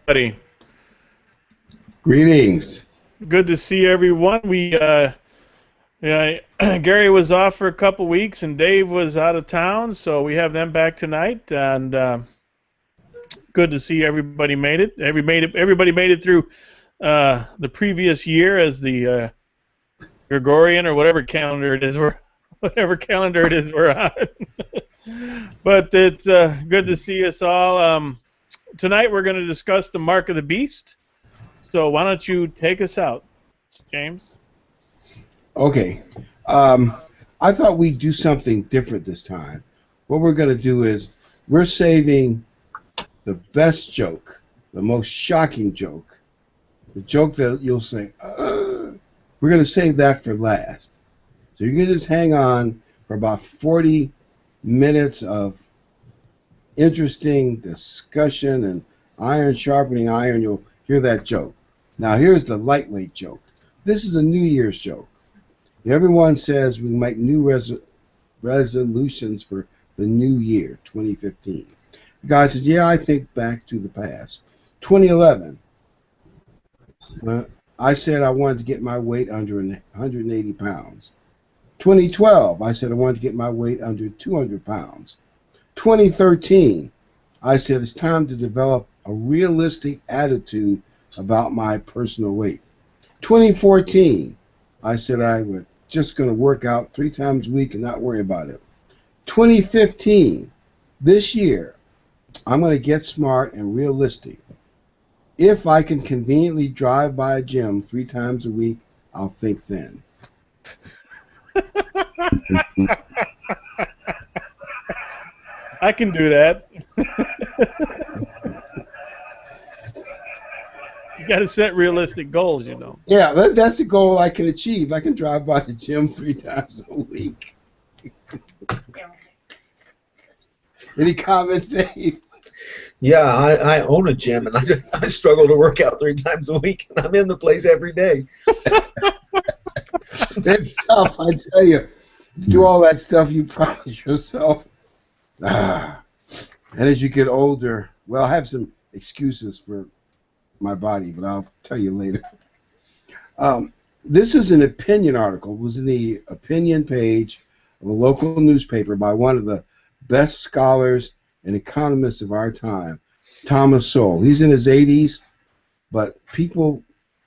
Buddy. Greetings. Good to see everyone. Gary was off for a couple weeks and Dave was out of town, so we have them back tonight. And good to see everybody made it. Everybody made it through the previous year as the Gregorian or whatever calendar it is we're on. But it's good to see us all. Tonight we're going to discuss the Mark of the Beast. So why don't you take us out, James? Okay. I thought we'd do something different this time. What we're going to do is we're saving the best joke, the most shocking joke, the joke that you'll say, we're going to save that for last. So you can just hang on for about 40 minutes of interesting discussion and iron sharpening iron. You'll hear that joke. Now here's the lightweight joke. This is a New Year's joke. Everyone says we make new resolutions for the new year, 2015. The guy says, yeah, I think back to the past. 2011, I said I wanted to get my weight under 180 pounds. 2012, I said I wanted to get my weight under 200 pounds. 2013, I said it's time to develop a realistic attitude about my personal weight. 2014, I said I was just going to work out 3 times a week and not worry about it. 2015, this year, I'm going to get smart and realistic. If I can conveniently drive by a gym 3 times a week, I'll think then. I can do that. You got to set realistic goals, you know. Yeah, that's a goal I can achieve. I can drive by the gym 3 times a week. Any comments, Dave? Yeah, I own a gym, and I struggle to work out 3 times a week, and I'm in the place every day. That's tough, I tell you. Do all that stuff you promise yourself. And as you get older, well, I have some excuses for my body, but I'll tell you later. This is an opinion article. It was in the opinion page of a local newspaper by one of the best scholars and economists of our time, Thomas Sowell. He's in his 80s, but people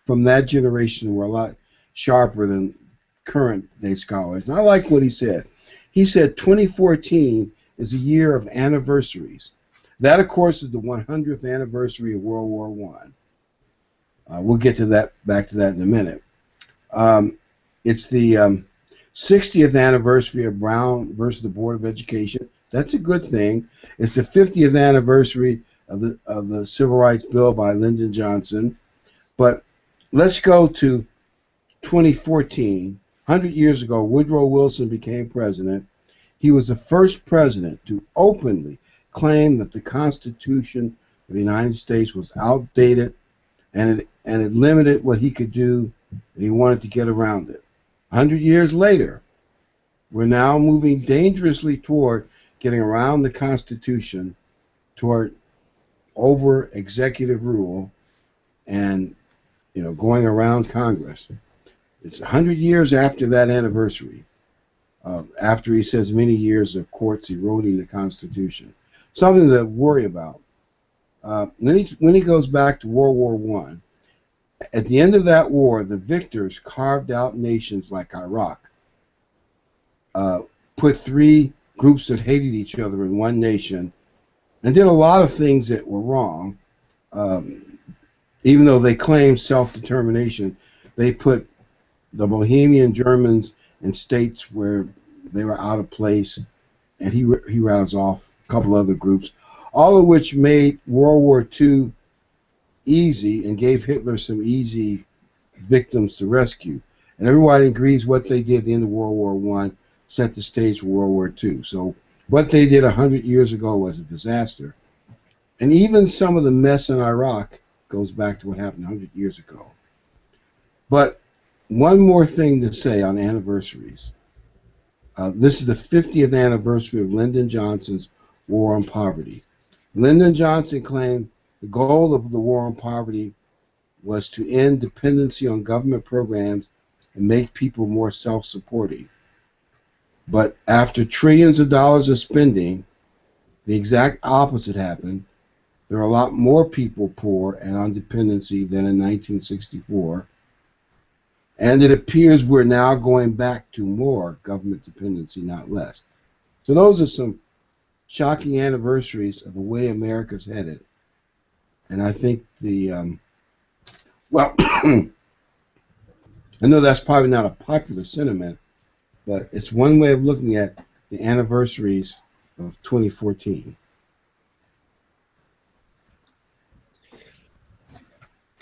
from that generation were a lot sharper than current day scholars. And I like what he said. He said 2014 is a year of anniversaries. That, of course, is the 100th anniversary of World War I. We'll get to that, back to that in a minute. It's the 60th anniversary of Brown versus the Board of Education. That's a good thing. It's the 50th anniversary of the Civil Rights Bill by Lyndon Johnson. But let's go to 2014. 100 years ago, Woodrow Wilson became president. He was the first president to openly claim that the Constitution of the United States was outdated and it limited what he could do, and he wanted to get around it. 100 years later, we're now moving dangerously toward getting around the Constitution, toward over executive rule and going around Congress. It's 100 years after that anniversary, after he says many years of courts eroding the Constitution. Something to worry about. When he goes back to World War I, at the end of that war, the victors carved out nations like Iraq, put 3 groups that hated each other in one nation, and did a lot of things that were wrong. Even though they claimed self-determination, they put the Bohemian Germans in states where they were out of place, and he rattles off a couple other groups, all of which made World War II easy and gave Hitler some easy victims to rescue. And everybody agrees what they did at the end of World War I set the stage for World War II. So What they did 100 years ago was a disaster. And even some of the mess in Iraq goes back to what happened 100 years ago. But one more thing to say on anniversaries. This is the 50th anniversary of Lyndon Johnson's War on Poverty. Lyndon Johnson claimed the goal of the War on Poverty was to end dependency on government programs and make people more self-supporting. But after trillions of dollars of spending, the exact opposite happened. There are a lot more people poor and on dependency than in 1964. And it appears we're now going back to more government dependency, not less. So those are some shocking anniversaries of the way America's headed. And I think well, I know that's probably not a popular sentiment, but it's one way of looking at the anniversaries of 2014.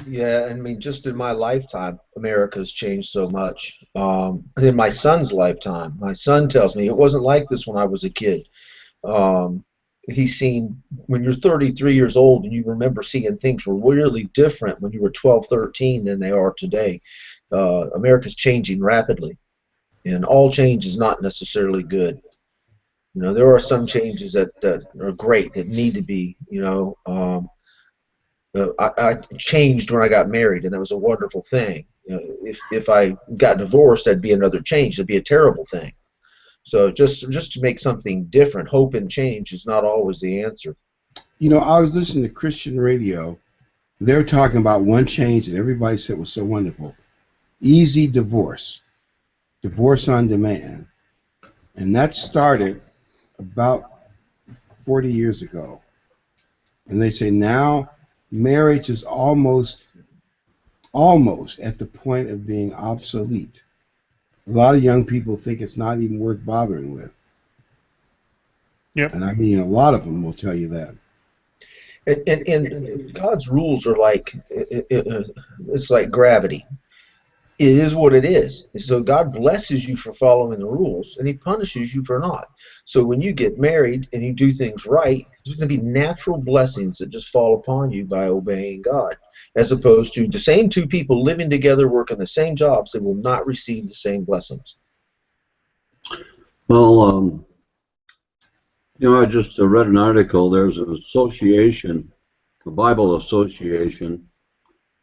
Yeah, I mean, just in my lifetime, America's changed so much. In my son's lifetime, my son tells me it wasn't like this when I was a kid. He's seen, when you're 33 years old and you remember seeing things were really different when you were 12, 13 than they are today. America's changing rapidly, and all change is not necessarily good. You know, there are some changes that are great, that need to be, I changed when I got married, and that was a wonderful thing. If I got divorced, that'd be another change. That'd be a terrible thing. So just to make something different, hope and change is not always the answer. You know, I was listening to Christian radio. They were talking about one change that everybody said was so wonderful: easy divorce, divorce on demand, and that started about 40 years ago. And they say now marriage is almost at the point of being obsolete. A lot of young people think it's not even worth bothering with. Yep. And I mean, a lot of them will tell you that. And God's rules are like, it's like gravity. It is what it is. So God blesses you for following the rules, and He punishes you for not. So when you get married and you do things right, there's going to be natural blessings that just fall upon you by obeying God, as opposed to the same two people living together working the same jobs, they will not receive the same blessings. Well, I just read an article. There's an association, the Bible Association,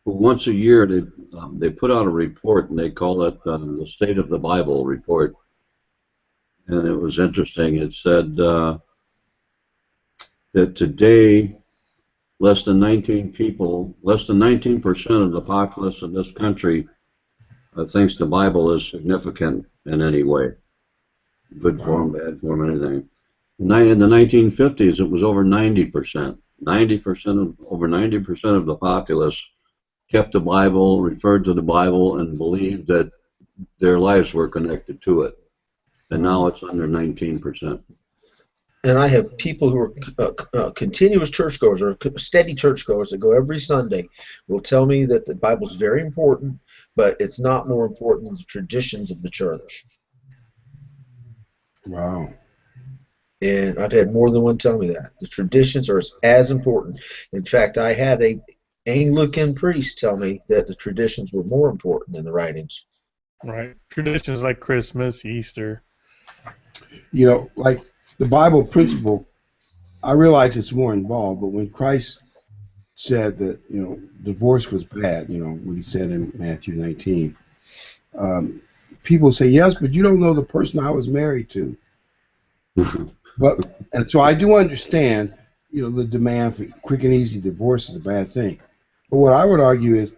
who once a year they put out a report, and they call it the State of the Bible report. And it was interesting. It said that today, less than 19% of the populace of this country thinks the Bible is significant in any way, good form, bad form, anything. In the 1950s, it was over 90%. Over 90% of the populace kept the Bible, referred to the Bible, and believed that their lives were connected to it. And now it's under 19%. And I have people who are continuous churchgoers or steady churchgoers that go every Sunday will tell me that the Bible is very important, but it's not more important than the traditions of the church. Wow. And I've had more than one tell me that. The traditions are as important. In fact, I had a Anglican priest tell me that the traditions were more important than the writings. Right. Traditions like Christmas, Easter. You know, like the Bible principle, I realize it's more involved, but when Christ said that, divorce was bad, what He said in Matthew 19, people say, yes, but you don't know the person I was married to. And so I do understand, the demand for quick and easy divorce is a bad thing. But what I would argue is,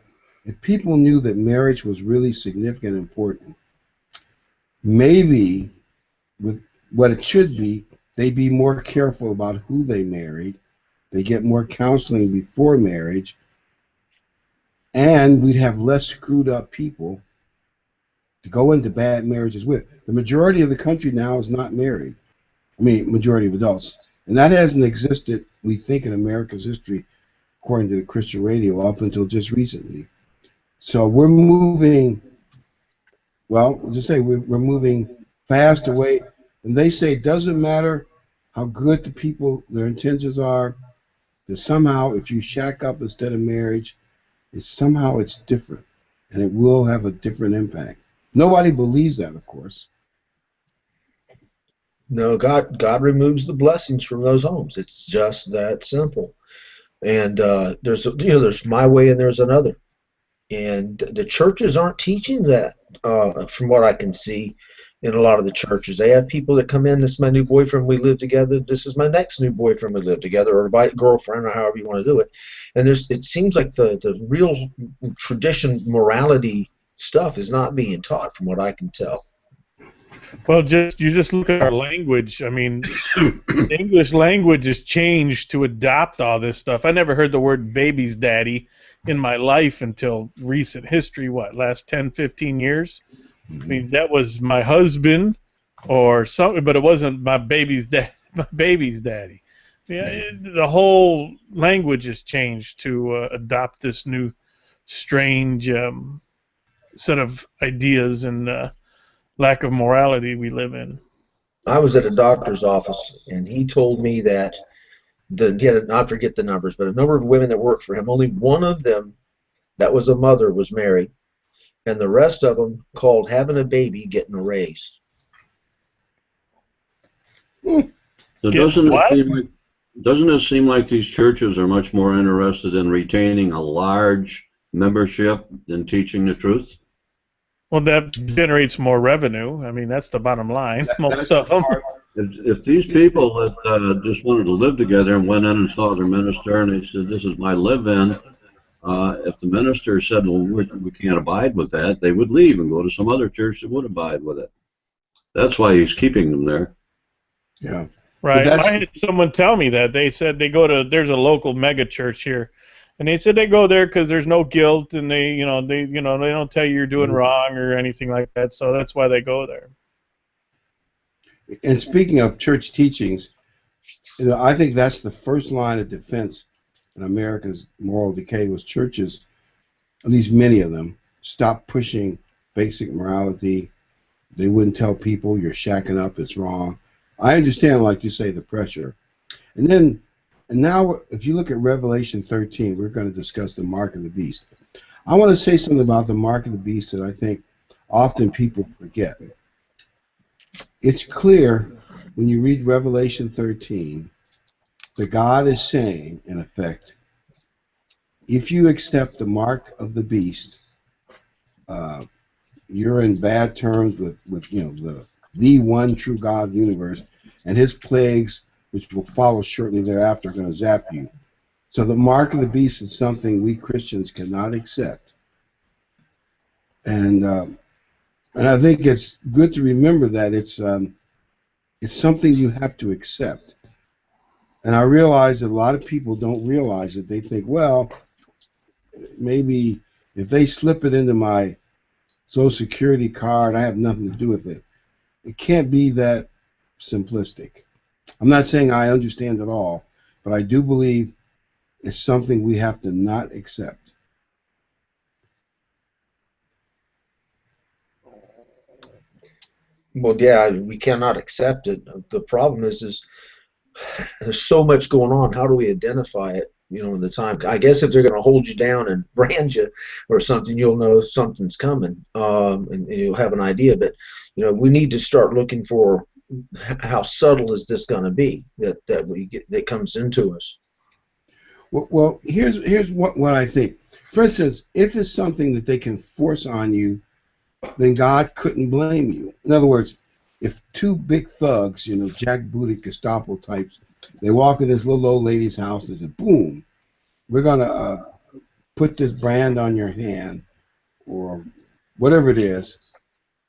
if people knew that marriage was really significant and important, maybe with what it should be, they'd be more careful about who they married. They get more counseling before marriage, and we'd have less screwed up people to go into bad marriages with. The majority of the country now is not married. I mean, majority of adults. And that hasn't existed, we think, in America's history, according to the Christian radio, up until just recently. So we're moving, well, we're moving fast away. And they say it doesn't matter how good the people, their intentions are, that somehow if you shack up instead of marriage, it's different, and it will have a different impact. Nobody believes that, of course. No, God removes the blessings from those homes. It's just that simple. And there's my way and there's another. And the churches aren't teaching that, from what I can see in a lot of the churches. They have people that come in, this is my new boyfriend, we live together, this is my next new boyfriend, we live together, or girlfriend, or however you want to do it. And it seems like the real tradition morality stuff is not being taught, from what I can tell. Well, you just look at our language. I mean, the English language has changed to adopt all this stuff. I never heard the word baby's daddy in my life until recent history, last 10, 15 years? I mean, that was my husband or something, but it wasn't my baby's daddy. Yeah, the whole language has changed to adopt this new strange set of ideas and lack of morality we live in. I was at a doctor's office, and he told me that I forget the numbers, but a number of women that worked for him, only one of them that was a mother was married, and the rest of them called having a baby getting a raise. So doesn't it seem like these churches are much more interested in retaining a large membership than teaching the truth? Well, that generates more revenue. I mean, that's the bottom line. Most of them. If these people that just wanted to live together and went in and saw their minister and they said, "This is my live-in," if the minister said, "Well, we can't abide with that," they would leave and go to some other church that would abide with it. That's why he's keeping them there. Yeah. Right. I had someone tell me that. They said there's a local mega church here, and they said they go there because there's no guilt, and they don't tell you you're doing wrong or anything like that. So that's why they go there. And speaking of church teachings, I think that's the first line of defense in America's moral decay was churches, at least many of them, stopped pushing basic morality. They wouldn't tell people you're shacking up, it's wrong. I understand, like you say, the pressure. And now, if you look at Revelation 13, we're going to discuss the mark of the beast. I want to say something about the mark of the beast that I think often people forget. It's clear when you read Revelation 13 that God is saying, in effect, if you accept the mark of the beast, you're in bad terms with the one true God of the universe, and his plagues, which will follow shortly thereafter, are going to zap you. So the mark of the beast is something we Christians cannot accept. And I think it's good to remember that it's something you have to accept. And I realize that a lot of people don't realize it. They think, well, maybe if they slip it into my Social Security card, I have nothing to do with it. It can't be that simplistic. I'm not saying I understand it all, but I do believe it's something we have to not accept. Well, yeah, we cannot accept it. The problem is there's so much going on. How do we identify it? In the time. I guess if they're going to hold you down and brand you or something, you'll know something's coming, and you'll have an idea. But we need to start looking for how subtle is this going to be that comes into us. Well, here's what I think. For instance, if it's something that they can force on you, then God couldn't blame you. In other words, if two big thugs, jackbooted Gestapo types, they walk in this little old lady's house and say, boom, we're going to put this brand on your hand or whatever it is,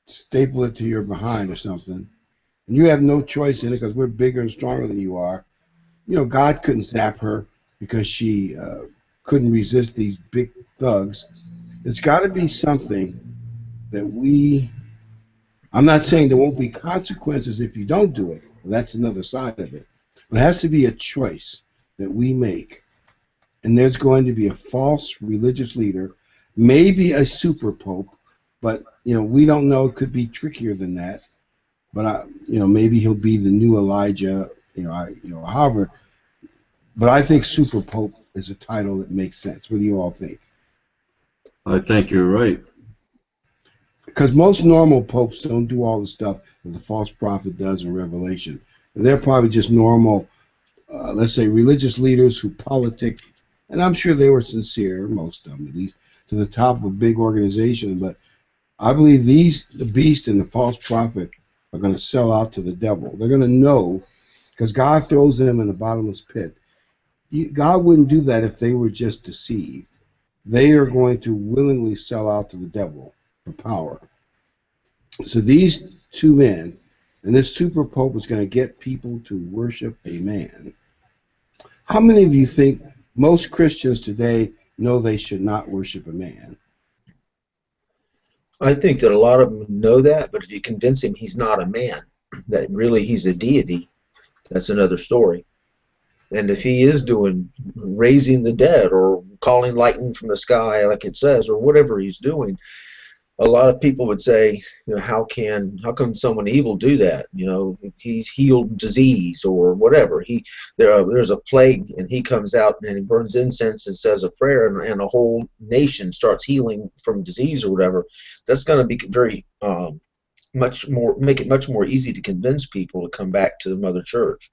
staple it to your behind or something, and you have no choice in it because we're bigger and stronger than you are. God couldn't zap her because she couldn't resist these big thugs. It's got to be something that I'm not saying there won't be consequences if you don't do it. That's another side of it. But it has to be a choice that we make. And there's going to be a false religious leader, maybe a super pope, but we don't know. It could be trickier than that. But maybe he'll be the new Elijah However, but I think Super Pope is a title that makes sense. What do you all think? I think you're right. Because most normal popes don't do all the stuff that the false prophet does in Revelation. They're probably just normal, let's say, religious leaders who politic, and I'm sure they were sincere, most of them at least, to the top of a big organization. But I believe the beast and the false prophet are going to sell out to the devil. They're going to know, because God throws them in the bottomless pit. God wouldn't do that if they were just deceived. They are going to willingly sell out to the devil for power. So these two men, and this super pope is going to get people to worship a man. How many of you think most Christians today know they should not worship a man? I think that a lot of them know that, but if you convince him he's not a man, that really he's a deity, that's another story. And if he is doing raising the dead or calling lightning from the sky, like it says, or whatever he's doing, a lot of people would say, how can someone evil do that? He's healed disease or whatever. There's a plague and he comes out and he burns incense and says a prayer and a whole nation starts healing from disease or whatever. That's going to be very make it much more easy to convince people to come back to the Mother Church.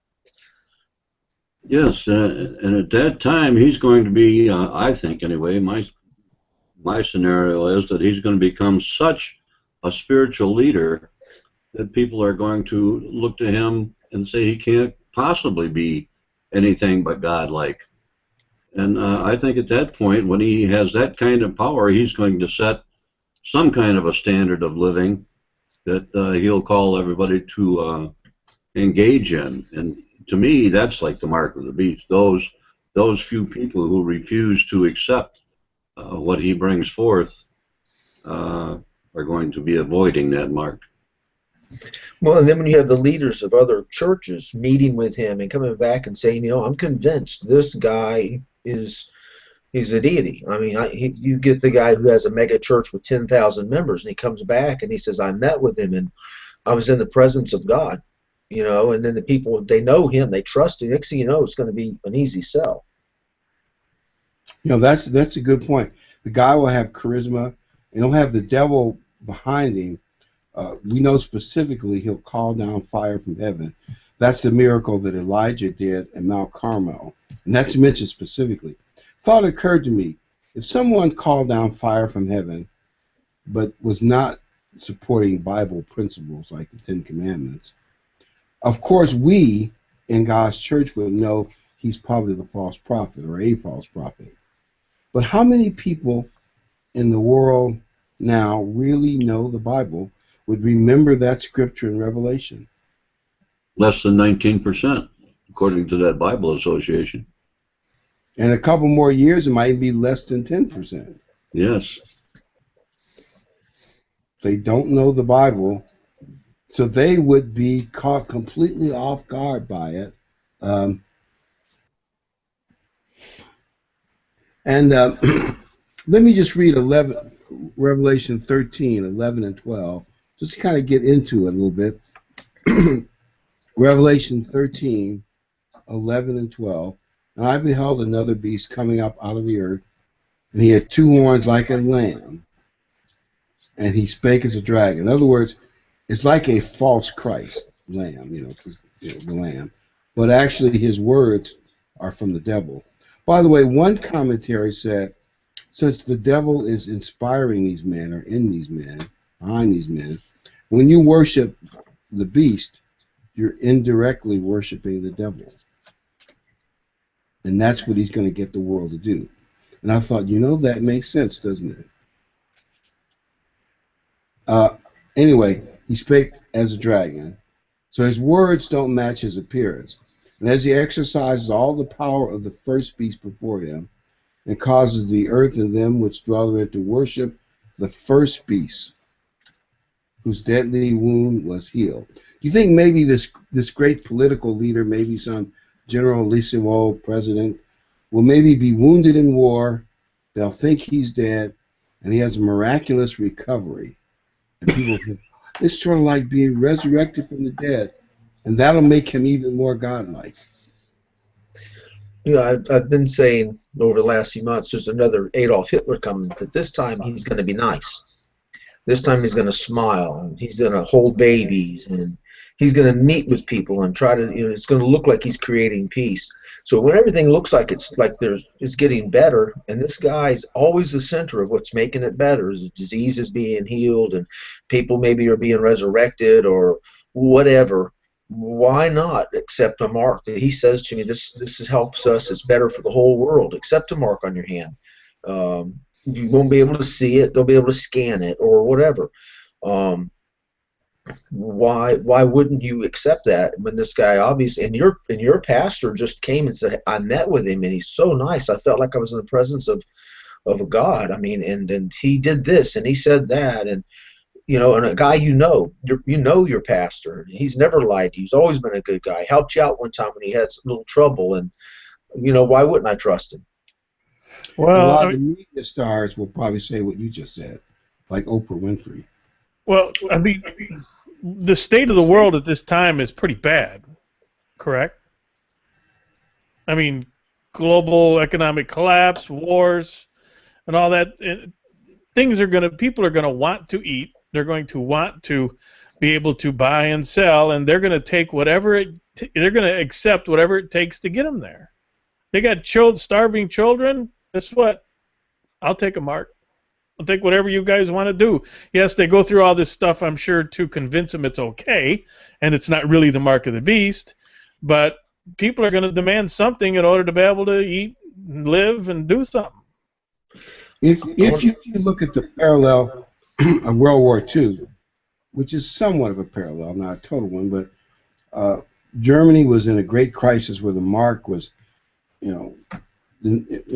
Yes, and at that time he's going to be, I think anyway, my scenario is that he's going to become such a spiritual leader that people are going to look to him and say he can't possibly be anything but God-like. And I think at that point, when he has that kind of power, he's going to set some kind of a standard of living that he'll call everybody to engage in. And to me, that's like the mark of the beast. Those few people who refuse to accept what he brings forth are going to be avoiding that mark. Well, and then when you have the leaders of other churches meeting with him and coming back and saying, I'm convinced this guy he's a deity. I mean, you get the guy who has a mega church with 10,000 members, and he comes back and he says, I met with him and I was in the presence of God. And then the people, they know him, they trust him. Next thing you know, it's going to be an easy sell. That's a good point. The guy will have charisma, and he'll have the devil behind him. We know specifically he'll call down fire from heaven. That's the miracle that Elijah did at Mount Carmel, and that's mentioned specifically. Thought occurred to me, if someone called down fire from heaven, but was not supporting Bible principles like the Ten Commandments, of course we in God's church would know he's probably the false prophet or a false prophet. But how many people in the world now really know the Bible, would remember that scripture in Revelation? Less than 19%, according to that Bible Association. In a couple more years, it might be less than 10%. Yes. They don't know the Bible, so they would be caught completely off guard by it. Let me just read Revelation 13, 11, and 12, just to kind of get into it a little bit. Revelation 13, 11, and 12. And I beheld another beast coming up out of the earth, and he had two horns like a lamb, and he spake as a dragon. In other words, it's like a false Christ, lamb, the lamb. But actually his words are from the devil. By the way, one commentary said, since the devil is inspiring these men, or in these men, behind these men, when you worship the beast, you're indirectly worshiping the devil. And that's what he's going to get the world to do. And I thought, that makes sense, doesn't it? Anyway, he spake as a dragon. So his words don't match his appearance. And as he exercises all the power of the first beast before him, and causes the earth and them which dwell therein to worship the first beast, whose deadly wound was healed. Do you think maybe this great political leader, maybe some generalissimo president, will maybe be wounded in war, they'll think he's dead, and he has a miraculous recovery. And people think, it's sort of like being resurrected from the dead. and that'll make him even more godlike. You know, I've been saying over the last few months there's another Adolf Hitler coming, but this time he's going to be nice. This time he's going to smile, and he's going to hold babies, and he's going to meet with people and try to, you know, it's going to look like he's creating peace. So when everything looks like it's getting better, and this guy's always the center of what's making it better, the disease is being healed, and people maybe are being resurrected or whatever. Why not accept a mark that he says to me, this helps us, it's better for the whole world. Accept a mark on your hand. You won't be able to see it, they'll be able to scan it or whatever. Why wouldn't you accept that when this guy obviously, and your pastor just came and said, I met with him and he's so nice, I felt like I was in the presence of a God. I mean, and he did this and he said that, and you know, and a guy you know your pastor. He's never lied to you. He's always been a good guy. Helped you out one time when he had a little trouble, and you know, why wouldn't I trust him? A Well, lot of the media stars will probably say what you just said, like Oprah Winfrey. well, I mean, the state of the world at this time is pretty bad, correct? I mean, global economic collapse, wars, and all that. People are gonna want to eat. They're going to want to be able to buy and sell, and they're going to take they're going to accept whatever it takes to get them there. They got starving children. Guess what? I'll take a mark. I'll take whatever you guys want to do. Yes, they go through all this stuff, I'm sure, to convince them it's okay, and it's not really the mark of the beast, but people are going to demand something in order to be able to eat, live, and do something. If you look at the parallel of World War II, which is somewhat of a parallel, not a total one, but Germany was in a great crisis where the mark was,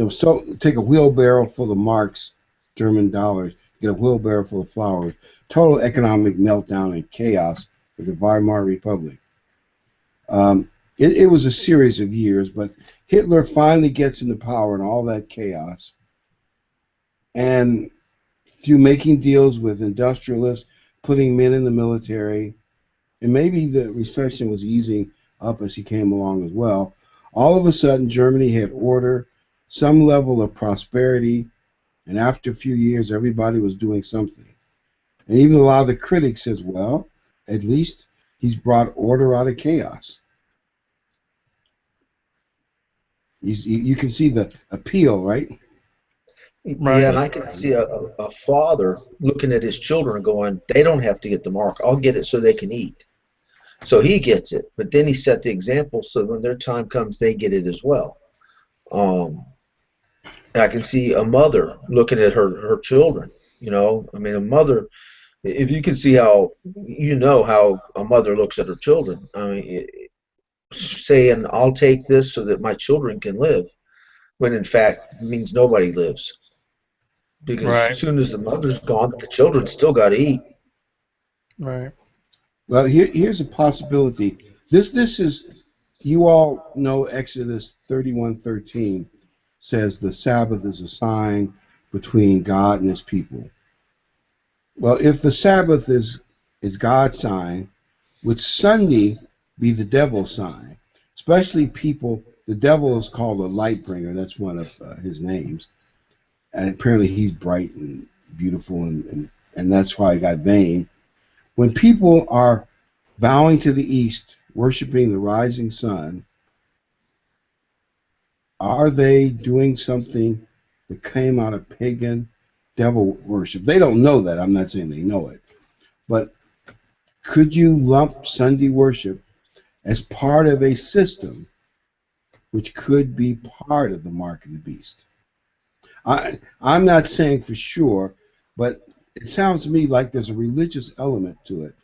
so take a wheelbarrow full of marks, German dollars, get a wheelbarrow full of flour, total economic meltdown and chaos for the Weimar Republic. It was a series of years, but Hitler finally gets into power in all that chaos, and through making deals with industrialists, putting men in the military, and maybe the recession was easing up as he came along as well, all of a sudden Germany had order, some level of prosperity, and after a few years everybody was doing something. And even a lot of the critics says, well, at least he's brought order out of chaos. You can see the appeal, right? Right. Yeah, and I can see a father looking at his children and going, they don't have to get the mark. I'll get it so they can eat. So he gets it, but then he set the example so when their time comes, they get it as well. I can see a mother looking at her children. I mean, a mother, if you can see how a mother looks at her children. I mean, saying, I'll take this so that my children can live, when in fact it means nobody lives. Because as soon as the mother's gone, the children still got to eat. Right. Well, here's a possibility. This is, you all know Exodus 31:13 says the Sabbath is a sign between God and his people. Well, if the Sabbath is God's sign, would Sunday be the devil's sign? Especially people, the devil is called a light bringer. That's one of his names. And apparently he's bright and beautiful, and that's why he got vain. When people are bowing to the east, worshiping the rising sun, are they doing something that came out of pagan devil worship? They don't know that. I'm not saying they know it. But could you lump Sunday worship as part of a system which could be part of the mark of the beast? I'm not saying for sure, but it sounds to me like there's a religious element to it.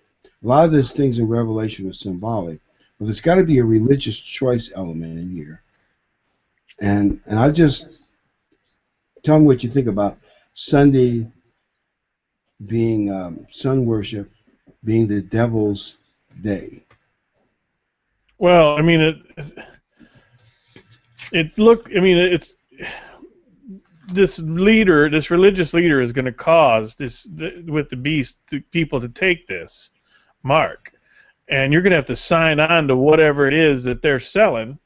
A lot of those things in Revelation are symbolic, but there's got to be a religious choice element in here. And I just, tell me what you think about Sunday being sun worship, being the devil's day. Well, I mean, it's this religious leader is going to cause with the beast people to take this mark, and you're going to have to sign on to whatever it is that they're selling,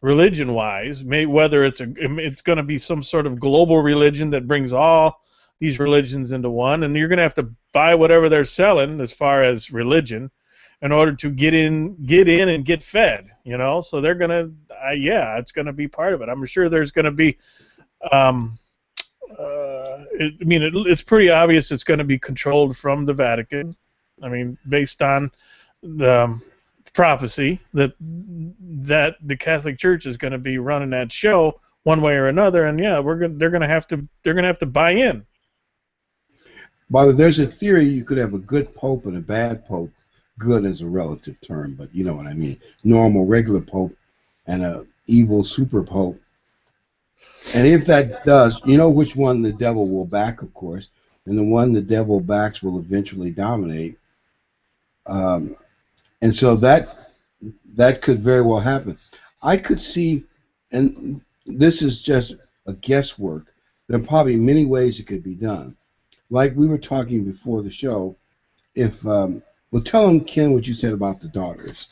religion-wise. Whether it's going to be some sort of global religion that brings all these religions into one, and you're going to have to buy whatever they're selling as far as religion in order to get in and get fed. So they're going to, it's going to be part of it. I'm sure there's going to be. It's pretty obvious it's going to be controlled from the Vatican. Based on the prophecy that the Catholic Church is going to be running that show one way or another, and they're going to have to buy in. But there's a theory you could have a good pope and a bad pope. Good is a relative term, but you know what I mean. Normal, regular pope and a evil super pope. And if that does, you know which one the devil will back, of course, and the one the devil backs will eventually dominate. And so that could very well happen. I could see, and this is just a guesswork, there are probably many ways it could be done. Like we were talking before the show, well, tell them, Ken, what you said about the daughters.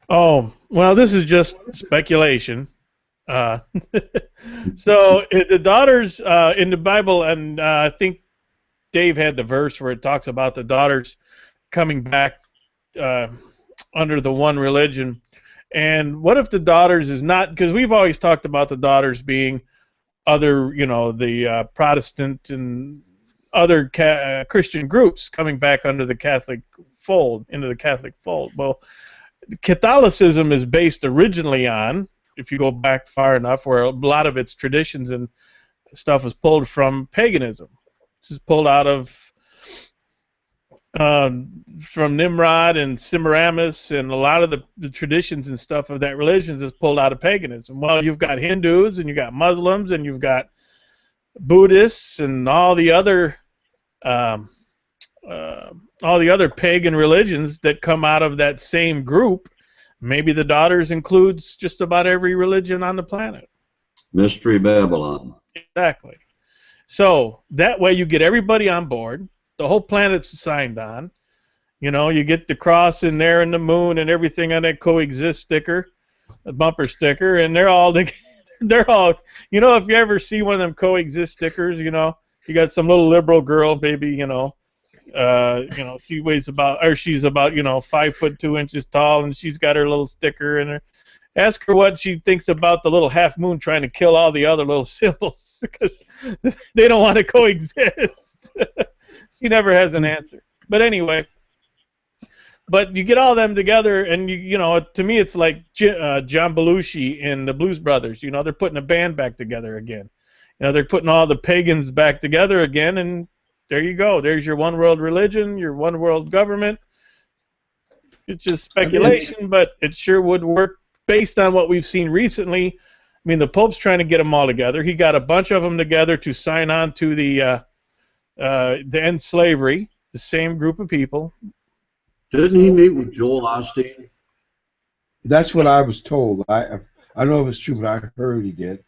Oh, well, this is just speculation. So the daughters in the Bible, and I think Dave had the verse where it talks about the daughters coming back under the one religion. And what if the daughters is not, because we've always talked about the daughters being other, the Protestant and other Christian groups coming back under the Catholic fold, into the Catholic fold. Well, Catholicism is based originally on, if you go back far enough, where a lot of its traditions and stuff is pulled from paganism. This is pulled out of from Nimrod and Semiramis, and a lot of the traditions and stuff of that religion is pulled out of paganism. Well, you've got Hindus, and you've got Muslims, and you've got Buddhists, and all the other pagan religions that come out of that same group. Maybe the daughters includes just about every religion on the planet. Mystery Babylon. Exactly. So that way you get everybody on board. The whole planet's signed on. You get the cross in there and the moon and everything on that coexist sticker, a bumper sticker, and they're all, if you ever see one of them coexist stickers, you got some little liberal girl, maybe, she weighs about, or she's about, 5'2" tall, and she's got her little sticker in her. Ask her what she thinks about the little half moon trying to kill all the other little symbols because they don't want to coexist. She never has an answer. But anyway, but you get all them together, and to me, it's like John Belushi and the Blues Brothers. They're putting a band back together again. They're putting all the pagans back together again, and there you go. There's your one world religion, your one world government. It's just speculation, but it sure would work based on what we've seen recently. The Pope's trying to get them all together. He got a bunch of them together to sign on to the end slavery, the same group of people. Didn't he meet with Joel Osteen? That's what I was told. I don't know if it's true, but I heard he did.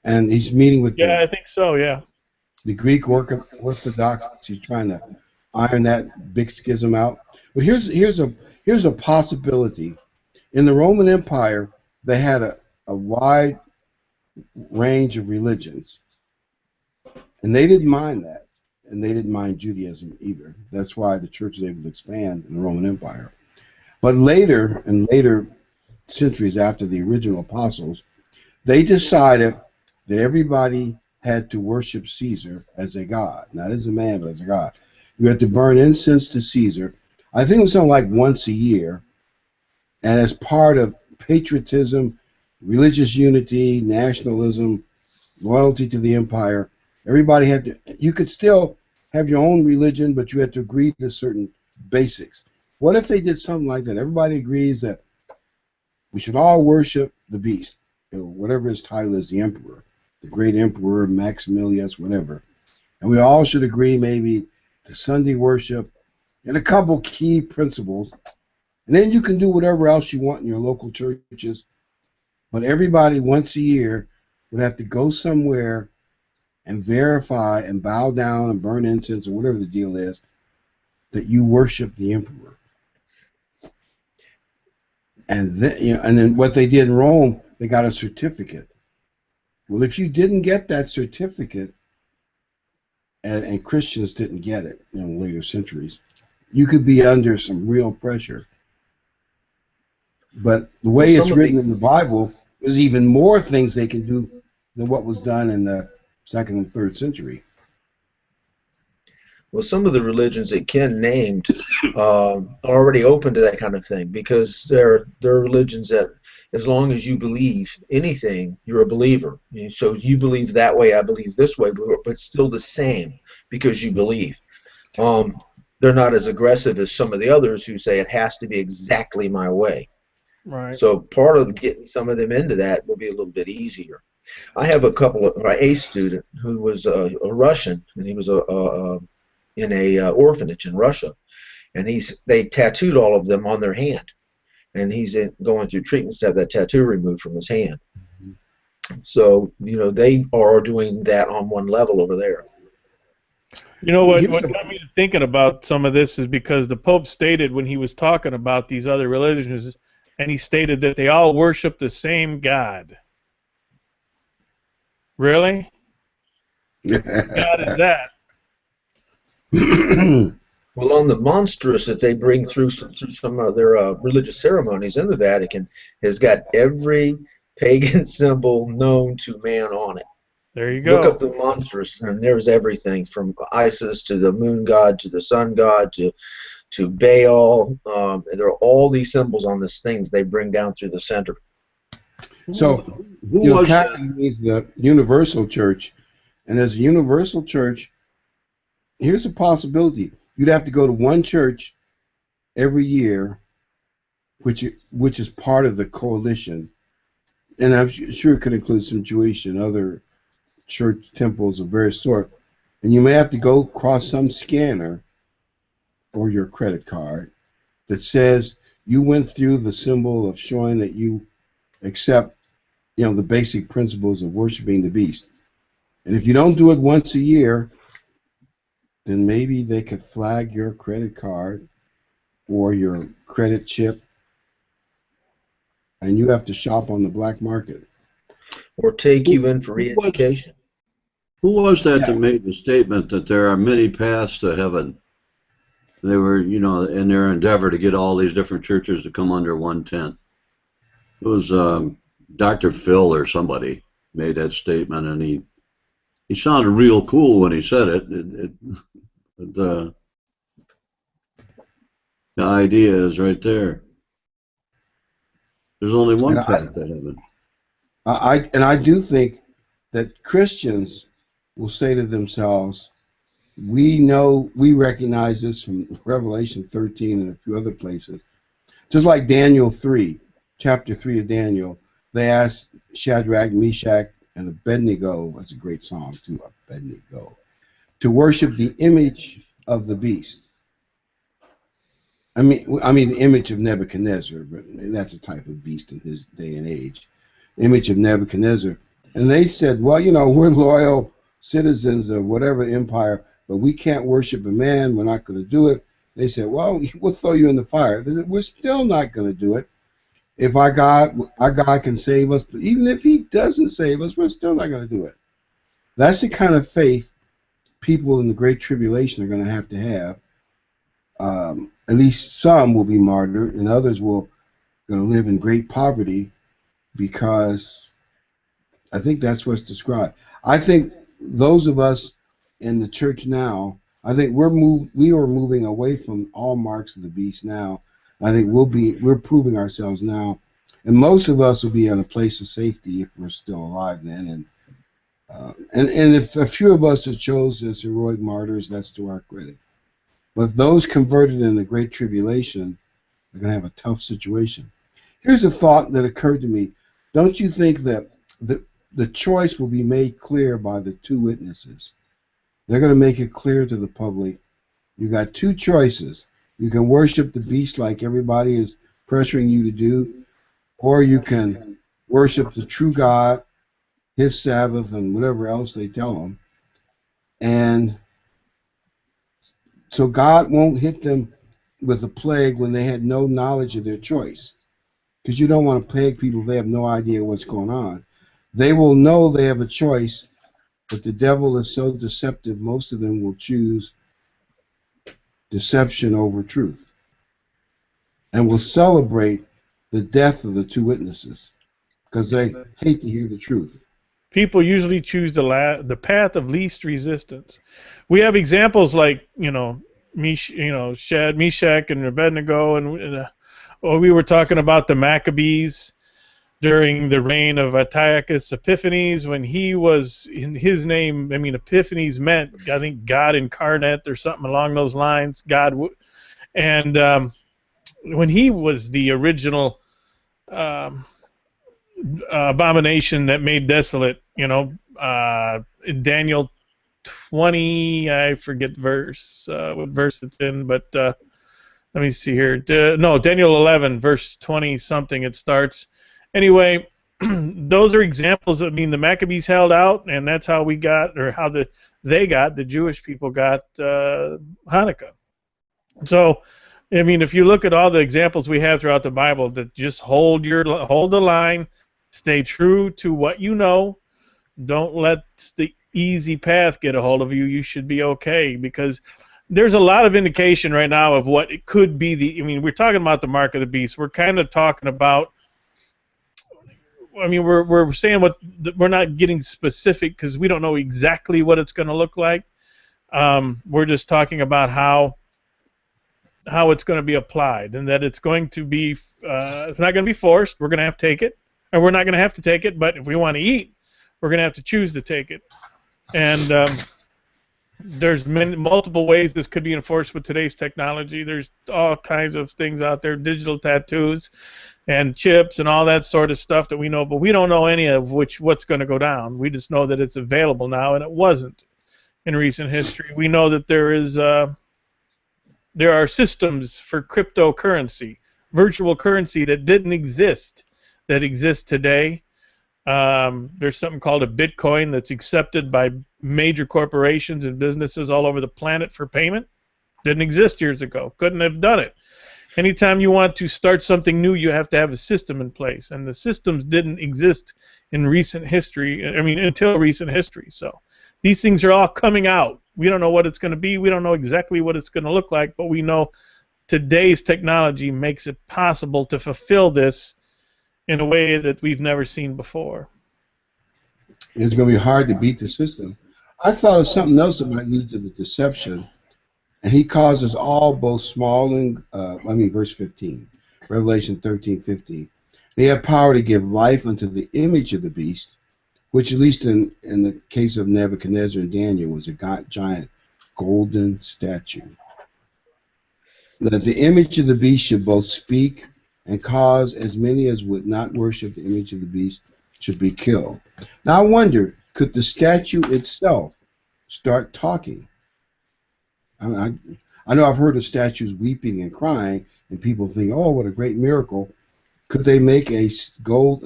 And he's meeting with I think so, yeah. The Greek Orthodox. He's trying to iron that big schism out. But here's a possibility. In the Roman Empire, they had a wide range of religions, and they didn't mind that, and they didn't mind Judaism either. That's why the church was able to expand in the Roman Empire. But later, in later centuries after the original apostles, they decided that everybody had to worship Caesar as a god, not as a man, but as a god. You had to burn incense to Caesar. I think it was something like once a year, and as part of patriotism, religious unity, nationalism, loyalty to the empire, everybody had to. You could still have your own religion, but you had to agree to certain basics. What if they did something like that? Everybody agrees that we should all worship the beast, whatever his title is, the emperor, the great emperor, Maximilius, whatever. And we all should agree maybe to Sunday worship and a couple key principles. And then you can do whatever else you want in your local churches. But everybody once a year would have to go somewhere and verify and bow down and burn incense or whatever the deal is that you worship the emperor. And then, and then what they did in Rome, they got a certificate. Well, if you didn't get that certificate, and Christians didn't get it in later centuries, you could be under some real pressure. But the way it's written in the Bible, there's even more things they can do than what was done in the 2nd and 3rd century. Well, some of the religions that Ken named are already open to that kind of thing, because they're religions that, as long as you believe anything, you're a believer. So you believe that way, I believe this way, but still the same because you believe. They're not as aggressive as some of the others who say it has to be exactly my way. Right. So part of getting some of them into that will be a little bit easier. I have a student who was a Russian, and he was in a orphanage in Russia, and they tattooed all of them on their hand, and he's going through treatments to have that tattoo removed from his hand. So they are doing that on one level over there. You know what got me thinking about some of this is because the Pope stated when he was talking about these other religions, and he stated that they all worship the same God. Really? What God is that? Well, on the monstrous that they bring through some of their religious ceremonies in the Vatican has got every pagan symbol known to man on it. There you go. Look up the monstrous, and there's everything from Isis to the moon god to the sun god to Baal. There are all these symbols on these things they bring down through the center. So, Catholic means the universal church, and as a universal church, here's a possibility: you'd have to go to one church every year, which is part of the coalition, and I'm sure it could include some Jewish and other church temples of various sorts, and you may have to go across some scanner or your credit card that says you went through the symbol of showing that you accept, the basic principles of worshiping the beast. And if you don't do it once a year, then maybe they could flag your credit card or your credit chip, and you have to shop on the black market. Or take you in for re-education. Who was that that made the statement that there are many paths to heaven? They were, in their endeavor to get all these different churches to come under one tent. It was Dr. Phil or somebody made that statement, and he sounded real cool when he said it. The idea is right there. There's only one path to heaven. I do think that Christians will say to themselves, we recognize this from Revelation 13 and a few other places. Just like Daniel 3, chapter 3 of Daniel, they asked Shadrach, Meshach, and Abednego, that's a great song too, Abednego, to worship the image of the beast. I mean the image of Nebuchadnezzar, but that's a type of beast in his day and age. Image of Nebuchadnezzar. And they said, well, we're loyal citizens of whatever empire, but we can't worship a man. We're not going to do it. They said, well, we'll throw you in the fire. They said, we're still not going to do it. If our God can save us, but even if he doesn't save us, we're still not going to do it. That's the kind of faith people in the Great Tribulation are going to have. At least some will be martyred, and others will going to live in great poverty, because I think that's what's described. I think those of us in the church now, I think we are moving away from all marks of the beast now. I think we're proving ourselves now, and most of us will be in a place of safety if we're still alive then. And if a few of us are chosen as heroic martyrs, that's to our credit. But if those converted in the Great Tribulation are going to have a tough situation. Here's a thought that occurred to me. Don't you think that the choice will be made clear by the two witnesses? They're going to make it clear to the public. You got two choices. You can worship the beast like everybody is pressuring you to do, or you can worship the true God, his Sabbath, and whatever else they tell them. And so God won't hit them with a plague when they had no knowledge of their choice. because you don't want to peg people. They have no idea what's going on. They will know they have a choice, but the devil is so deceptive, most of them will choose deception over truth and will celebrate the death of the two witnesses because they hate to hear the truth. People usually choose the path of least resistance. We have examples like, Shadrach, Meshach, and Abednego, and we were talking about the Maccabees during the reign of Antiochus Epiphanes, when he was in his name. I mean, Epiphanes meant, I think, God incarnate or something along those lines. And when he was the original abomination that made desolate, in Daniel 20, I forget what verse it's in, but let me see here. No, Daniel 11, verse 20 something. It starts. Anyway, those are examples. I mean, the Maccabees held out, and that's how we got, or how the Jewish people got Hanukkah. So, I mean, if you look at all the examples we have throughout the Bible, that just hold the line, stay true to what you know. Don't let the easy path get a hold of you. You should be okay, because there's a lot of indication right now of what it could be. I mean, we're talking about the mark of the beast. We're kind of talking about. I mean, we're saying we're not getting specific because we don't know exactly what it's going to look like. We're just talking about how it's going to be applied, and that it's going to be it's not going to be forced. We're going to have to take it, and we're not going to have to take it. But if we want to eat, we're going to have to choose to take it. And there's multiple ways this could be enforced with today's technology. There's all kinds of things out there, digital tattoos and chips and all that sort of stuff that we know, but we don't know any of what's going to go down. We just know that it's available now, and it wasn't in recent history. We know that there are systems for cryptocurrency, virtual currency that didn't exist, that exist today. There's something called a Bitcoin that's accepted by major corporations and businesses all over the planet for payment. Didn't exist years ago. Couldn't have done it. Anytime you want to start something new, you have to have a system in place, and the systems didn't exist in recent history. I mean, until recent history. So these things are all coming out. We don't know what it's going to be. We don't know exactly what it's going to look like, but we know today's technology makes it possible to fulfill this in a way that we've never seen before. It's going to be hard to beat the system. I thought of something else that might lead to the deception. And he causes all, both small and, verse 15, Revelation 13:15. They have power to give life unto the image of the beast, which at least in the case of Nebuchadnezzar and Daniel was a giant golden statue. That the image of the beast should both speak and cause as many as would not worship the image of the beast should be killed. Now I wonder, could the statue itself start talking? I know I've heard of statues weeping and crying, and people think, oh, what a great miracle. Could they make a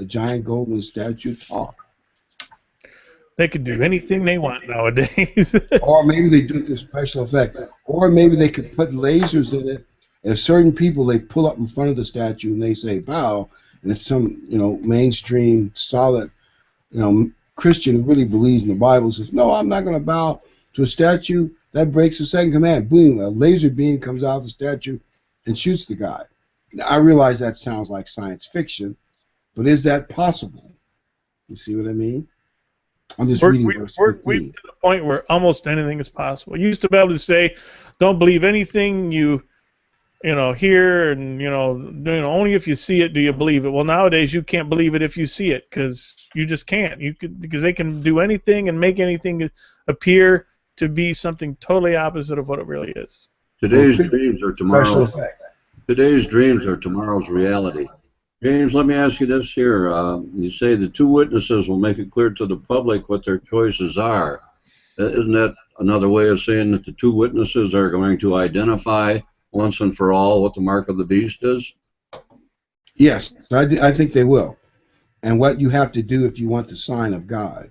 giant golden statue talk? They could do anything they want nowadays. Or maybe they do this special effect. Or maybe they could put lasers in it. And certain people, they pull up in front of the statue and they say, bow. And it's some, mainstream, solid, Christian who really believes in the Bible says, no, I'm not going to bow to a statue. That breaks the second command. Boom, a laser beam comes out of the statue and shoots the guy. Now, I realize that sounds like science fiction, but is that possible? You see what I mean? I'm just reading verse 15. We're to the point where almost anything is possible. You used to be able to say, don't believe anything you hear, and only if you see it do you believe it. Well, nowadays you can't believe it if you see it, because you just can't. Because they can do anything and make anything appear to be something totally opposite of what it really is. Today's dreams are tomorrow's. Today's dreams are tomorrow's reality. James, let me ask you this here. You say the two witnesses will make it clear to the public what their choices are. Isn't that another way of saying that the two witnesses are going to identify once and for all what the mark of the beast is? Yes, I think they will. And what you have to do if you want the sign of God.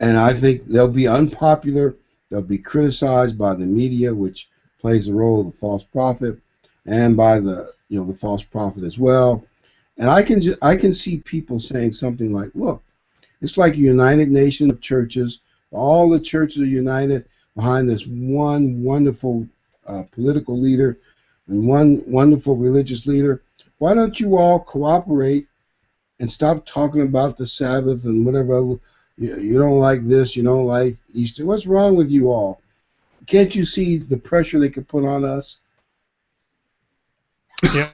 And I think they'll be unpopular. They'll be criticized by the media, which plays the role of the false prophet, and by the the false prophet as well. And I can see people saying something like, look, it's like a United Nation of churches. All the churches are united behind this one wonderful political leader and one wonderful religious leader. Why don't you all cooperate and stop talking about the Sabbath and whatever? You don't like this, you don't like Easter. What's wrong with you all? Can't you see the pressure they could put on us? Yeah.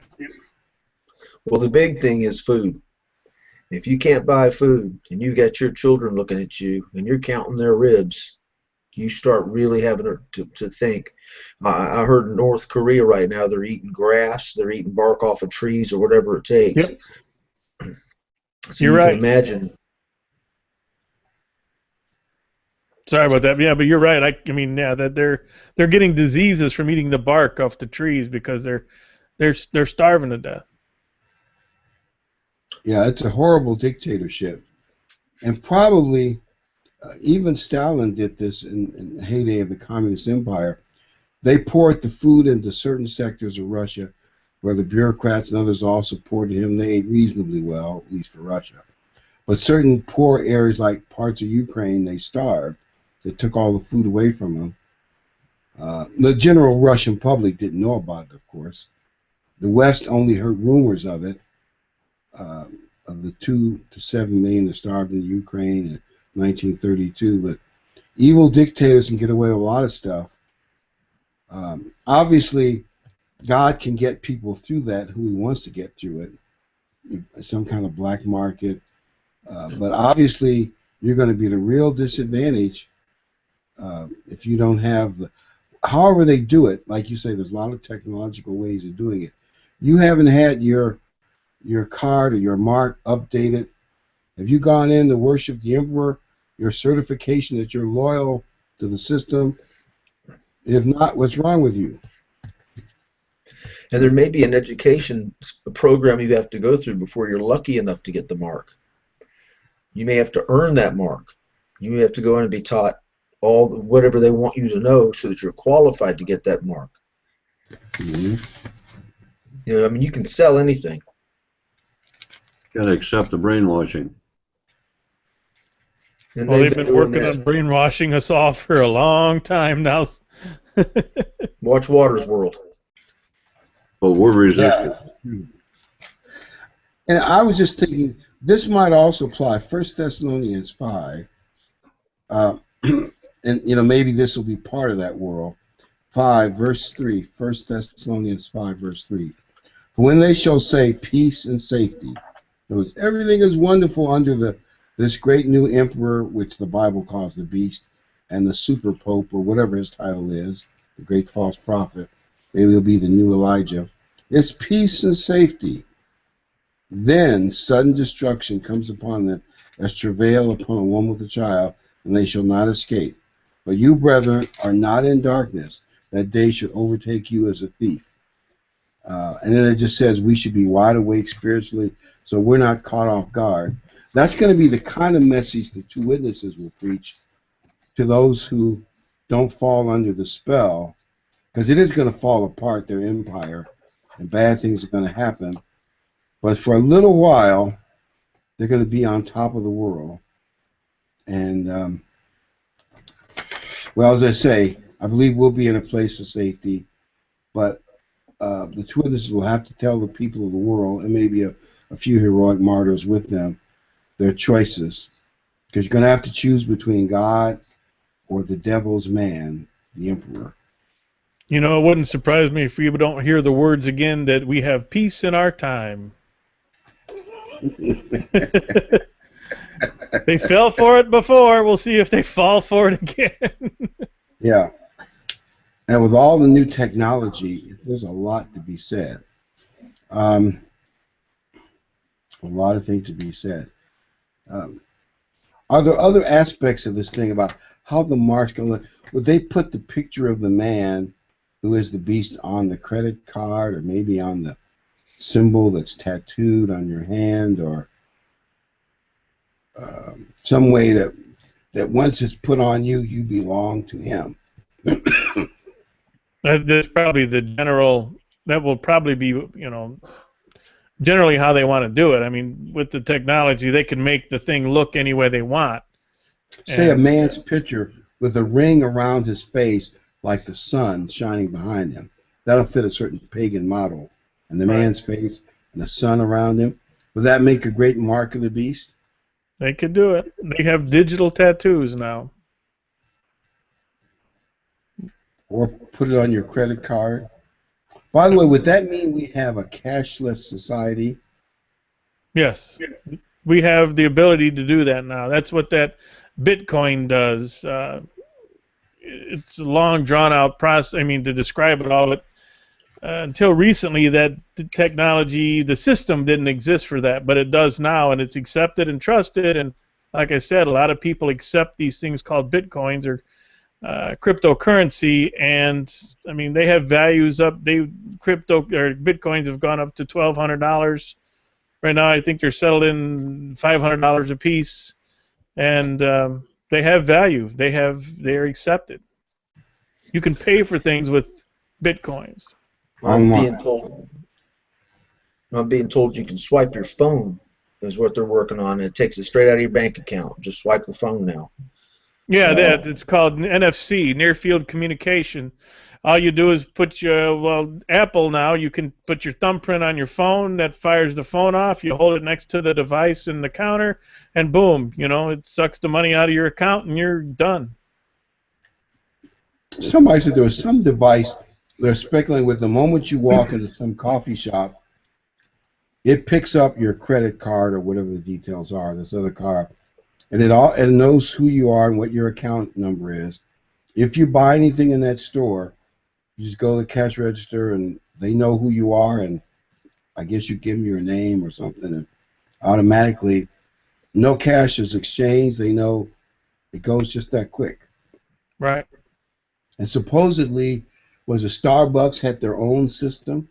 Well, the big thing is food. If you can't buy food and you got your children looking at you and you're counting their ribs, you start really having to think. I heard in North Korea right now they're eating grass, they're eating bark off of trees or whatever it takes. Yep. So You're you right. can imagine. Sorry about that. Yeah, but you're right. I mean, yeah, that they're getting diseases from eating the bark off the trees because they're starving to death. Yeah, it's a horrible dictatorship. And probably even Stalin did this in the heyday of the Communist Empire. They poured the food into certain sectors of Russia where the bureaucrats and others all supported him. They ate reasonably well, at least for Russia. But certain poor areas like parts of Ukraine, they starved. They took all the food away from them. The general Russian public didn't know about it, of course. The West only heard rumors of it, of the 2 to 7 million that starved in Ukraine in 1932. But evil dictators can get away with a lot of stuff. Obviously, God can get people through that who he wants to get through it, some kind of black market. But obviously, you're going to be at a real disadvantage if you don't have the. However they do it, like you say, there's a lot of technological ways of doing it. You haven't had your card or your mark updated. Have you gone in to worship the emperor? Your certification that you're loyal to the system? If not, what's wrong with you? And there may be an education program you have to go through before you're lucky enough to get the mark. You may have to earn that mark. You may have to go in and be taught whatever they want you to know so that you're qualified to get that mark. Mm-hmm. I mean, you can sell anything. Got to accept the brainwashing. And Well, they've been doing working on brainwashing us all for a long time now. Watch Water's World. But we're resistant. And I was just thinking, this might also apply 1 Thessalonians 5. And maybe this will be part of that world. 5 verse 3. 1 Thessalonians 5 verse 3. For when they shall say peace and safety, everything is wonderful under this great new emperor, which the Bible calls the beast, and the super pope, or whatever his title is, the great false prophet. Maybe he'll be the new Elijah. It's peace and safety. Then sudden destruction comes upon them as travail upon a woman with a child, and they shall not escape. But you, brethren, are not in darkness, that day should overtake you as a thief. And then it just says we should be wide awake spiritually, so we're not caught off guard. That's going to be the kind of message the two witnesses will preach to those who don't fall under the spell, because it is going to fall apart, their empire, and bad things are going to happen. But for a little while, they're going to be on top of the world. And, well, as I say, I believe we'll be in a place of safety, but the two witnesses will have to tell the people of the world, and maybe a few heroic martyrs with them, their choices. Because you're going to have to choose between God or the devil's man, the emperor. It wouldn't surprise me if we don't hear the words again that we have peace in our time. They fell for it before. We'll see if they fall for it again. Yeah. And with all the new technology, there's a lot to be said. A lot of things to be said. Are there other aspects of this thing about how the mark's going to look? Would they put the picture of the man who is the beast on the credit card, or maybe on the symbol that's tattooed on your hand, or some way that once it's put on you, you belong to him? That's probably the that will probably be, generally how they want to do it. I mean, with the technology, they can make the thing look any way they want. Say a man's picture with a ring around his face like the sun shining behind him. That'll fit a certain pagan model. And the man's face and the sun around him. Would that make a great mark of the beast? They could do it. They have digital tattoos now. Or put it on your credit card. By the way, would that mean we have a cashless society? Yes. We have the ability to do that now. That's what that Bitcoin does. It's a long, drawn-out process. I mean, to describe it all, but until recently, that technology, the system didn't exist for that, but it does now, and it's accepted and trusted. And like I said, a lot of people accept these things called Bitcoins or cryptocurrency, and I mean, they have values up. Bitcoins have gone up to $1,200 right now. I think they're settled in $500 a piece, and they have value. They're accepted. You can pay for things with Bitcoins. I'm being told you can swipe your phone is what they're working on. It takes it straight out of your bank account. Just swipe the phone now. Yeah, it's called NFC, near field communication. All you do is Apple now, you can put your thumbprint on your phone, that fires the phone off, you hold it next to the device in the counter, and boom, it sucks the money out of your account and you're done. Somebody said there was some device they're speculating with the moment you walk into some coffee shop, it picks up your credit card or whatever the details are, this other card, and it knows who you are and what your account number is. If you buy anything in that store, you just go to the cash register and they know who you are, and I guess you give them your name or something, and automatically no cash is exchanged. They know it goes just that quick. Right. And supposedly, was it Starbucks had their own system?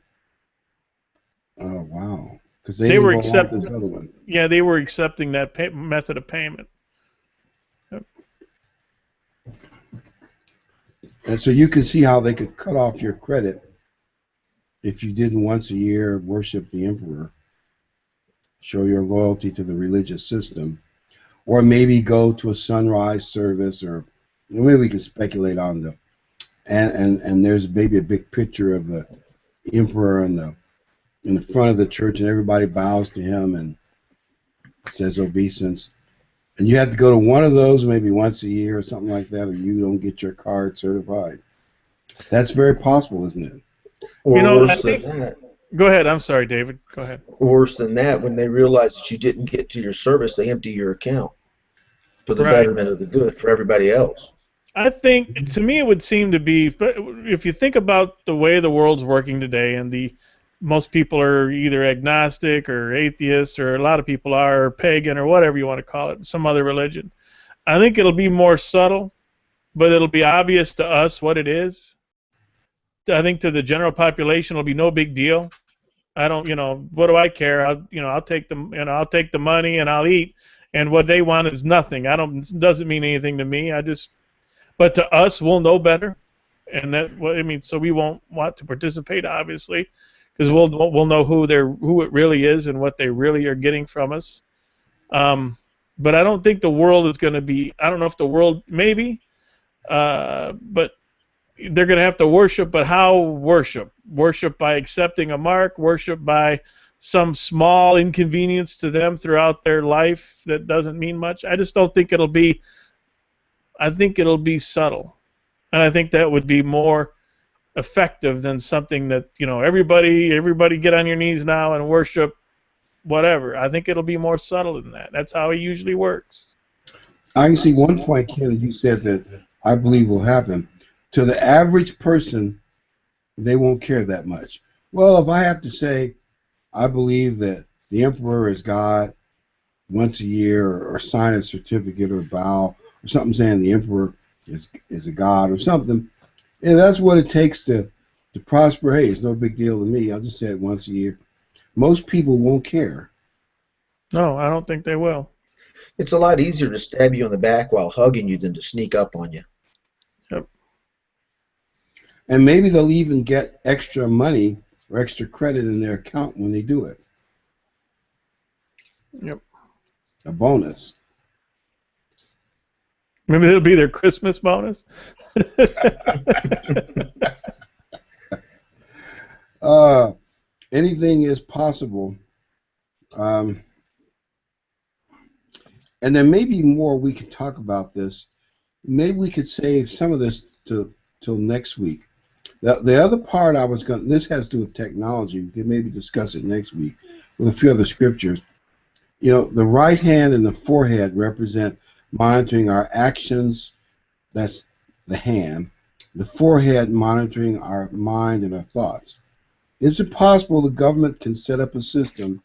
Oh wow! Because they were accepting this other one. Yeah, they were accepting that method of payment. Yep. And so you can see how they could cut off your credit if you didn't once a year worship the emperor, show your loyalty to the religious system, or maybe go to a sunrise service, or maybe we can speculate on the. And there's maybe a big picture of the emperor in the front of the church, and everybody bows to him and says obeisance. And you have to go to one of those maybe once a year or something like that, or you don't get your card certified. That's very possible, isn't it? Or worse than that. Go ahead. I'm sorry, David. Go ahead. Worse than that, when they realize that you didn't get to your service, they empty your account for the betterment of the good for everybody else. I think, to me, it would seem to be, if you think about the way the world's working today, and most people are either agnostic or atheist, or a lot of people are pagan or whatever you want to call it, some other religion. I think it'll be more subtle, but it'll be obvious to us what it is. I think to the general population, it'll be no big deal. I don't, what do I care? I'll take the money and I'll eat, and what they want is nothing. It doesn't mean anything to me. But to us, we'll know better, and so we won't want to participate, obviously, because we'll know who it really is and what they really are getting from us. But I don't think the world is going to be. I don't know if the world maybe, but they're going to have to worship. But how worship? Worship by accepting a mark. Worship by some small inconvenience to them throughout their life that doesn't mean much. I just don't think it'll be. I think it'll be subtle, and I think that would be more effective than something that everybody get on your knees now and worship whatever. I think it'll be more subtle than that. That's how it usually works. I can see one point here that you said that I believe will happen. To the average person, they won't care that much. Well, if I have to say I believe that the emperor is God once a year, or sign a certificate or bow, or something saying the emperor is a god or something, and that's what it takes to prosper. Hey, it's no big deal to me. I'll just say it once a year. Most people won't care. No, I don't think they will. It's a lot easier to stab you on the back while hugging you than to sneak up on you. Yep. And maybe they'll even get extra money or extra credit in their account when they do it. Yep. A bonus. Maybe it'll be their Christmas bonus. Anything is possible. And there may be more we could talk about this. Maybe we could save some of this till next week. The other part I was going, this has to do with technology. We can maybe discuss it next week with a few other scriptures. You know, the right hand and the forehead represent monitoring our actions. That's the hand. The forehead monitoring our mind and our thoughts. Is it possible the government can set up a system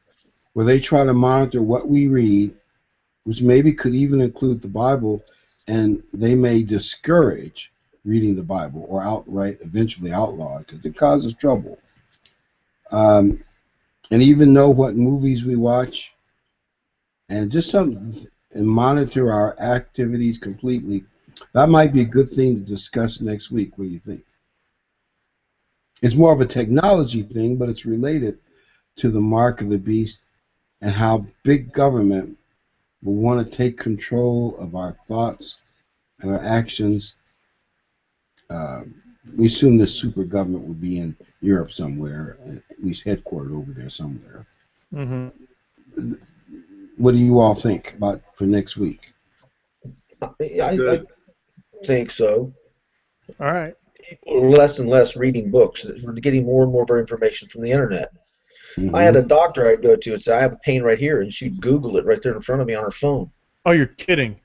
where they try to monitor what we read, which maybe could even include the Bible, and they may discourage reading the Bible or outright eventually outlaw it because it causes trouble? And even know what movies we watch, and just and monitor our activities completely. That might be a good thing to discuss next week. What do you think? It's more of a technology thing, but it's related to the mark of the beast and how big government will want to take control of our thoughts and our actions. We assume this super government will be in Europe somewhere, at least headquartered over there somewhere. Mm-hmm. What do you all think about for next week? I think so. All right. People are less and less reading books. We're getting more and more information from the internet. Mm-hmm. I had a doctor I'd go to and say, I have a pain right here, and she'd Google it right there in front of me on her phone. Oh, you're kidding.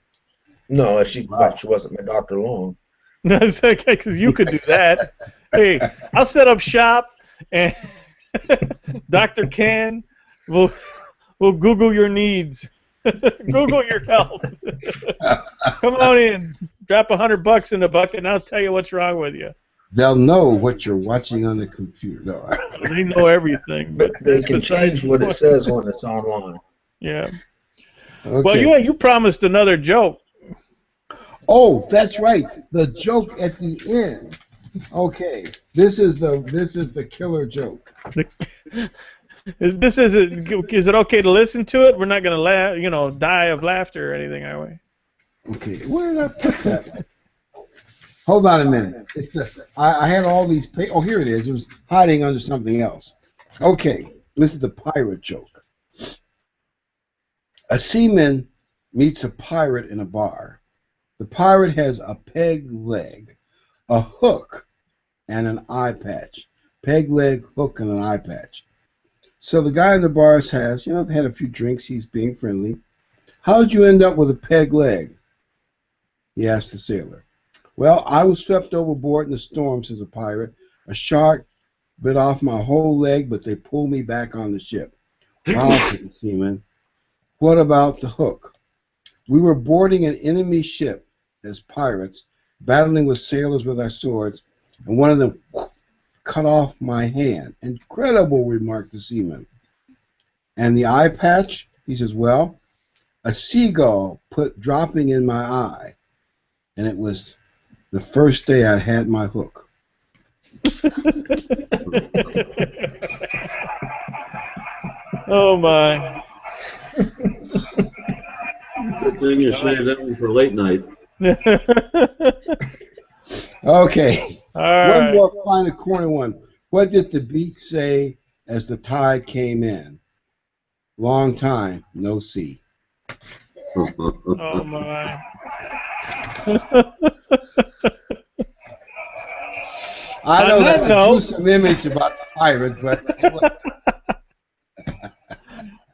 No, she wasn't my doctor long. No, it's okay, because you could do that. Hey, I'll set up shop, and Dr. Ken will Google your needs. Google your health. Come on in. Drop $100 in the bucket, and I'll tell you what's wrong with you. They'll know what you're watching on the computer. No. They know everything, but They can change what it says when it's online. Yeah. Okay. Well, you promised another joke. Oh, that's right. The joke at the end. Okay. This is the killer joke. Is it okay to listen to it? We're not going to die of laughter or anything, are we? Okay. Where did I put that? Hold on a minute. I had all these. Oh, here it is. It was hiding under something else. Okay. This is the pirate joke. A seaman meets a pirate in a bar. The pirate has a peg leg, a hook, and an eye patch. Peg leg, hook, and an eye patch. So the guy in the bar says, had a few drinks. He's being friendly. How did you end up with a peg leg? He asked the sailor. Well, I was swept overboard in the storm, says a pirate. A shark bit off my whole leg, but they pulled me back on the ship. Wow, said the seaman. What about the hook? We were boarding an enemy ship as pirates, battling with sailors with our swords, and one of them cut off my hand. Incredible, remarked the seaman. And the eye patch? He says, well, a seagull dropping in my eye, and it was the first day I had my hook. Oh, my. Good thing you saved that one for late night. Okay. All right. One more final corner one. What did the beach say as the tide came in? Long time, no sea. Oh, my. I know On that that's a note- gruesome image about the pirate, but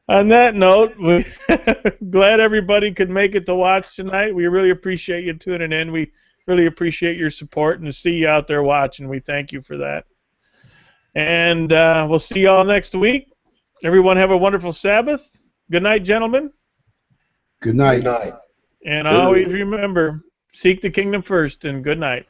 On that note, we're glad everybody could make it to watch tonight. We really appreciate you tuning in. We really appreciate your support, and to see you out there watching, we thank you for that. And we'll see you all next week. Everyone have a wonderful Sabbath. Good night, gentlemen. good night. Good night. And always remember, seek the kingdom first, and good night.